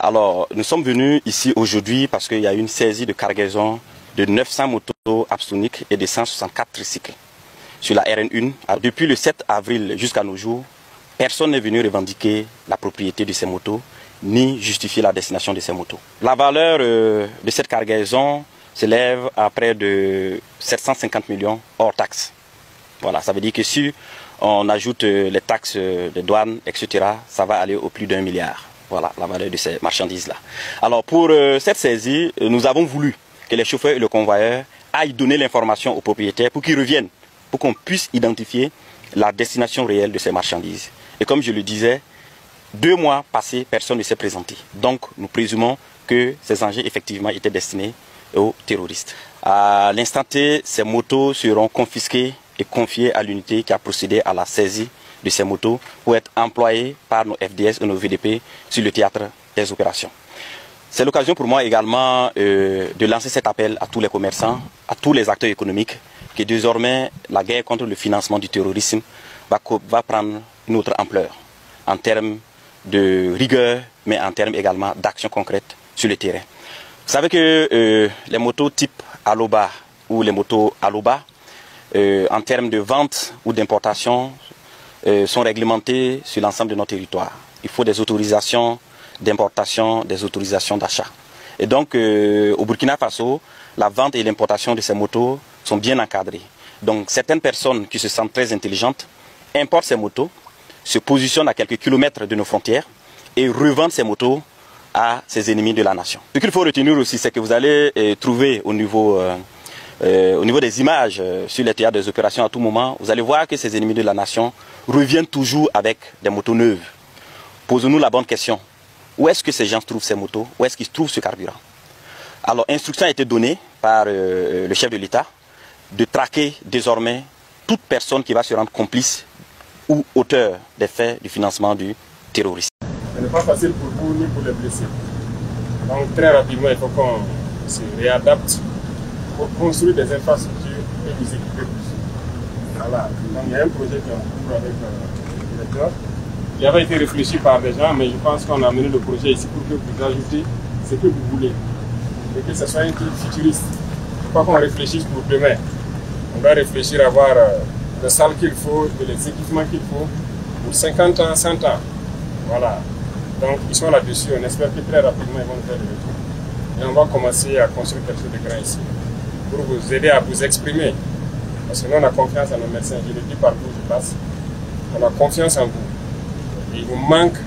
Alors, nous sommes venus ici aujourd'hui parce qu'il y a une saisie de cargaison de 900 motos Absonic et de 164 tricycles sur la RN1. Alors, depuis le 7 avril jusqu'à nos jours, personne n'est venu revendiquer la propriété de ces motos ni justifier la destination de ces motos. La valeur de cette cargaison s'élève à près de 750 millions hors taxes. Voilà, ça veut dire que si on ajoute les taxes de douane, etc., ça va aller au plus d'1 milliard. Voilà la valeur de ces marchandises-là. Alors pour cette saisie, nous avons voulu que les chauffeurs et le convoyeur aillent donner l'information aux propriétaires pour qu'ils reviennent, pour qu'on puisse identifier la destination réelle de ces marchandises. Et comme je le disais, 2 mois passés, personne ne s'est présenté. Donc nous présumons que ces engins effectivement étaient destinés aux terroristes. À l'instant T, ces motos seront confisquées et confiées à l'unité qui a procédé à la saisie de ces motos pour être employées par nos FDS et nos VDP sur le théâtre des opérations. C'est l'occasion pour moi également de lancer cet appel à tous les commerçants, à tous les acteurs économiques, que désormais la guerre contre le financement du terrorisme va prendre une autre ampleur en termes de rigueur, mais en termes également d'action concrète sur le terrain. Vous savez que les motos type Aloba ou les motos Aloba, en termes de vente ou d'importation, sont réglementées sur l'ensemble de notre territoire. Il faut des autorisations d'importation, des autorisations d'achat. Et donc, au Burkina Faso, la vente et l'importation de ces motos sont bien encadrées. Donc, certaines personnes qui se sentent très intelligentes importent ces motos, se positionnent à quelques kilomètres de nos frontières et revendent ces motos à ses ennemis de la nation. Ce qu'il faut retenir aussi, c'est que vous allez trouver au niveau des images sur les théâtres des opérations à tout moment, vous allez voir que ces ennemis de la nation reviennent toujours avec des motos neuves. Posons-nous la bonne question. Où est-ce que ces gens trouvent ces motos? Où est-ce qu'ils trouvent ce carburant? Alors, instruction a été donnée par le chef de l'État de traquer désormais toute personne qui va se rendre complice ou auteur des faits du financement du terrorisme. Ce n'est pas facile pour vous ni pour les blessés. Donc très rapidement, il faut qu'on se réadapte pour construire des infrastructures et nous équiper plus. Voilà. Donc il y a un projet qui est en cours avec le directeur. Il avait été réfléchi par des gens, mais je pense qu'on a amené le projet ici pour que vous ajoutez ce que vous voulez. Et que ce soit un truc futuriste. Il ne faut pas qu'on réfléchisse pour demain. On va réfléchir à voir les salles qu'il faut et les équipements qu'il faut pour 50 ans, 100 ans. Voilà. Donc ils sont là-dessus. On espère que très rapidement ils vont nous faire le retour. Et on va commencer à construire quelque chose de grand ici. Pour vous aider à vous exprimer. Parce que nous on a confiance en nos médecins. Je le dis partout où je passe. On a confiance en vous. Et il vous manque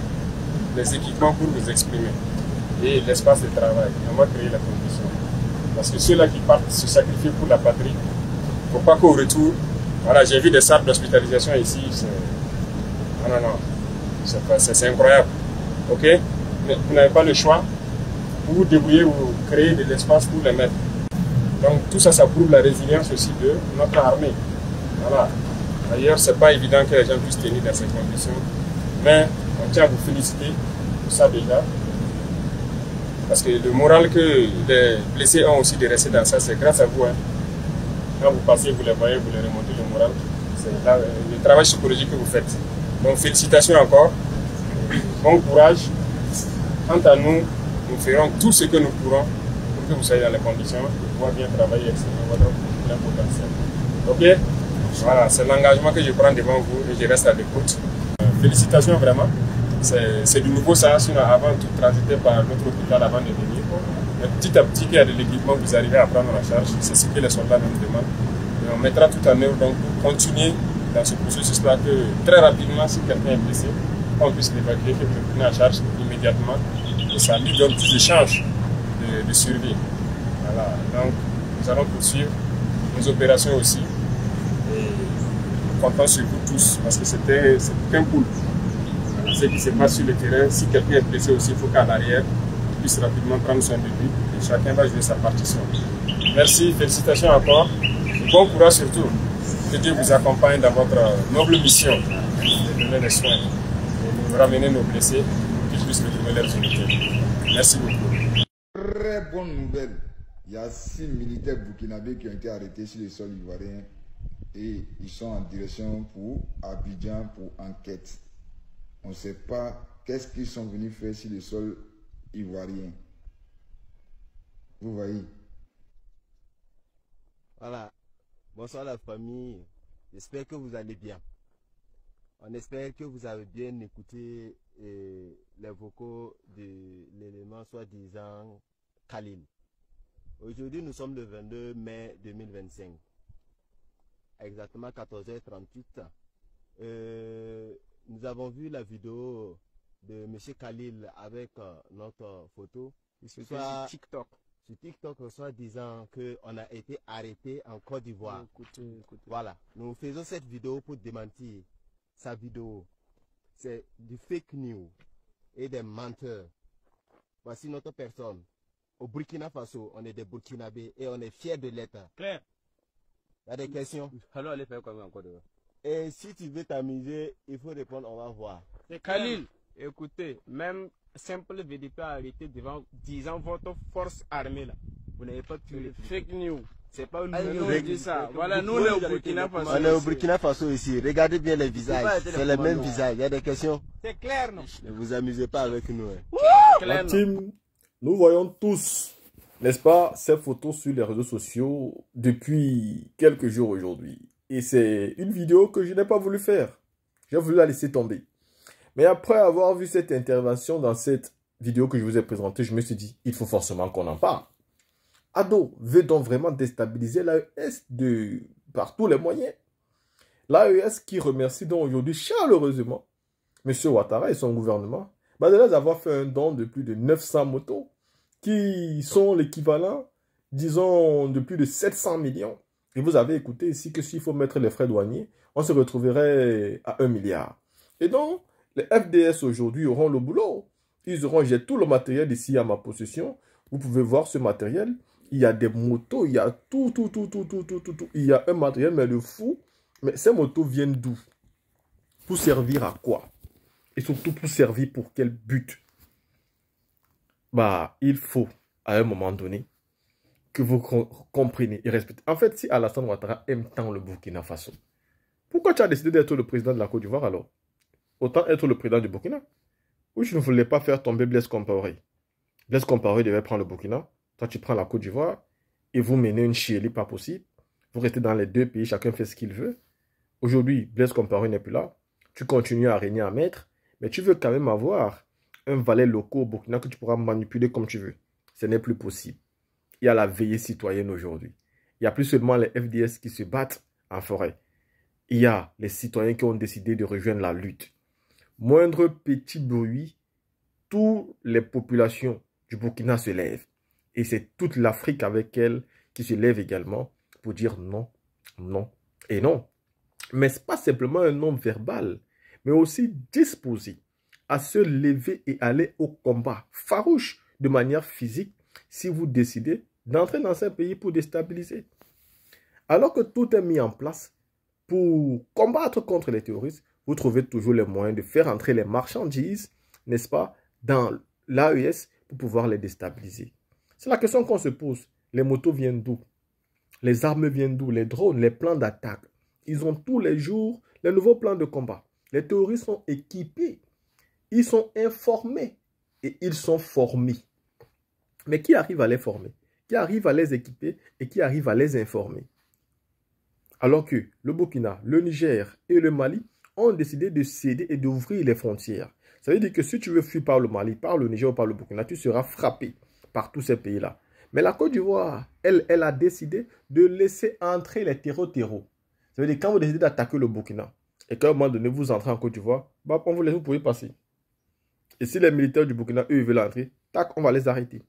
les équipements pour vous exprimer. Et l'espace de travail. Et on va créer la condition. Parce que ceux-là qui partent se sacrifier pour la patrie, il ne faut pas qu'au retour. Voilà, j'ai vu des salles d'hospitalisation ici. Non, non, non. C'est incroyable. Ok? Mais vous n'avez pas le choix. Vous vous débrouillez, vous créez de l'espace pour les mettre. Donc tout ça, ça prouve la résilience aussi de notre armée. Voilà. D'ailleurs, ce n'est pas évident que les gens puissent tenir dans ces conditions. Mais on tient à vous féliciter pour ça déjà. Parce que le moral que les blessés ont aussi de rester dans ça, c'est grâce à vous. Hein. Quand vous passez, vous les voyez, vous les remontez le moral. C'est le travail psychologique que vous faites. Donc félicitations encore. Bon courage. Quant à nous, nous ferons tout ce que nous pourrons pour que vous soyez dans les conditions de pouvoir bien travailler et exprimer votre plein potentiel. Ok? Voilà, c'est l'engagement que je prends devant vous et je reste à l'écoute. Félicitations vraiment. C'est du nouveau ça, sinon avant tout transiter par notre hôpital avant de venir. Mais petit à petit, il y a de l'équipement que vous arrivez à prendre en charge. C'est ce que les soldats nous demandent. Et on mettra tout en œuvre donc pour continuer dans ce processus-là que très rapidement, si quelqu'un est blessé, on puisse l'évacuer, que vous le prenez en charge immédiatement. Et ça lui donne plus de chances de survie. Voilà. Donc nous allons poursuivre nos opérations aussi. Et comptons sur vous tous, parce que c'est qu'un pool. Ce qui se passe sur le terrain, si quelqu'un est blessé aussi, il faut qu'en arrière, il puisse rapidement prendre soin de lui et chacun va jouer sa partition. Merci, félicitations encore. Et bon courage surtout. Que Dieu vous accompagne dans votre noble mission de donner les soins et de ramener nos blessés pour qu'ils puissent retrouver leur unité. Merci beaucoup. Très bonne nouvelle. Il y a 6 militaires burkinabés qui ont été arrêtés sur le sol ivoirien et ils sont en direction pour Abidjan pour enquête. On ne sait pas qu'est-ce qu'ils sont venus faire sur le sol ivoiriens. Vous voyez? Voilà. Bonsoir la famille. J'espère que vous allez bien. On espère que vous avez bien écouté les vocaux de l'élément soi-disant Khalil. Aujourd'hui, nous sommes le 22 mai 2025. Exactement 14h38. Nous avons vu la vidéo de M. Khalil avec notre photo. Sur TikTok. Sur TikTok, soit disant qu'on a été arrêté en Côte d'Ivoire. Écoutez. Voilà. Nous faisons cette vidéo pour démentir sa vidéo. C'est du fake news et des menteurs. Voici notre personne. Au Burkina Faso, on est des Burkinabés et on est fiers de l'être. Claire. Il y a des questions? Alors, allez faire comme encore dehors. Et si tu veux t'amuser, il faut répondre, on va voir. C'est Khalil. Écoutez, même simple VDP arrêté devant disant votre force armée là. Vous n'avez pas pu le fake news. C'est pas une nous dit ça. Voilà, nous on est au Burkina Faso. On est au Burkina Faso ici. Regardez bien les visages. C'est les mêmes visages. Il y a des questions? C'est clair, non? Ne vous amusez pas avec nous. La team, nous voyons tous, n'est-ce pas, ces photos sur les réseaux sociaux depuis quelques jours aujourd'hui. Et c'est une vidéo que je n'ai pas voulu faire. J'ai voulu la laisser tomber. Mais après avoir vu cette intervention dans cette vidéo que je vous ai présentée, je me suis dit, il faut forcément qu'on en parle. Ado veut donc vraiment déstabiliser l'AES par tous les moyens. L'AES qui remercie donc aujourd'hui chaleureusement M. Ouattara et son gouvernement de les avoir fait un don de plus de 900 motos qui sont l'équivalent, disons, de plus de 700 millions. Et vous avez écouté ici que s'il faut mettre les frais douaniers, on se retrouverait à 1 milliard. Et donc, les FDS aujourd'hui auront le boulot. Ils auront, j'ai tout le matériel ici à ma possession. Vous pouvez voir ce matériel. Il y a des motos, il y a tout. Il y a un matériel, mais de fou. Mais ces motos viennent d'où? Pour servir à quoi? Et surtout pour servir pour quel but? Il faut, à un moment donné, que vous compreniez et respectez. En fait, si Alassane Ouattara aime tant le Burkina Faso, pourquoi tu as décidé d'être le président de la Côte d'Ivoire alors? Autant être le président du Burkina. Ou tu ne voulais pas faire tomber Blaise Compaoré? Blaise Compaoré devait prendre le Burkina. Toi, tu prends la Côte d'Ivoire et vous menez une chiélie pas possible. Vous restez dans les deux pays, chacun fait ce qu'il veut. Aujourd'hui, Blaise Compaoré n'est plus là. Tu continues à régner à maître, mais tu veux quand même avoir un valet local au Burkina que tu pourras manipuler comme tu veux. Ce n'est plus possible. Il y a la veillée citoyenne aujourd'hui. Il n'y a plus seulement les FDS qui se battent en forêt. Il y a les citoyens qui ont décidé de rejoindre la lutte. Moindre petit bruit, toutes les populations du Burkina se lèvent. Et c'est toute l'Afrique avec elle qui se lève également pour dire non, non et non. Mais ce n'est pas simplement un non verbal, mais aussi disposé à se lever et aller au combat farouche de manière physique si vous décidez d'entrer dans un pays pour déstabiliser. Alors que tout est mis en place pour combattre contre les terroristes, vous trouvez toujours les moyens de faire entrer les marchandises, n'est-ce pas, dans l'AES pour pouvoir les déstabiliser. C'est la question qu'on se pose. Les motos viennent d'où? Les armes viennent d'où? Les drones, les plans d'attaque. Ils ont tous les jours les nouveaux plans de combat. Les terroristes sont équipés. Ils sont informés et ils sont formés. Mais qui arrive à les former? Qui arrive à les équiper et qui arrive à les informer? Alors que le Burkina, le Niger et le Mali ont décidé de céder et d'ouvrir les frontières. Ça veut dire que si tu veux fuir par le Mali, par le Niger ou par le Burkina, tu seras frappé par tous ces pays-là. Mais la Côte d'Ivoire, elle a décidé de laisser entrer les terreaux. Ça veut dire que quand vous décidez d'attaquer le Burkina et qu'à un moment donné, vous entrez en Côte d'Ivoire, on vous laisse, vous pouvez passer. Et si les militaires du Burkina, eux, veulent entrer, tac, on va les arrêter.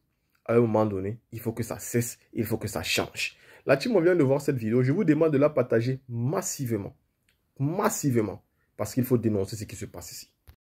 À un moment donné, il faut que ça cesse, il faut que ça change. La team, on vient de voir cette vidéo. Je vous demande de la partager massivement. Massivement. Parce qu'il faut dénoncer ce qui se passe ici.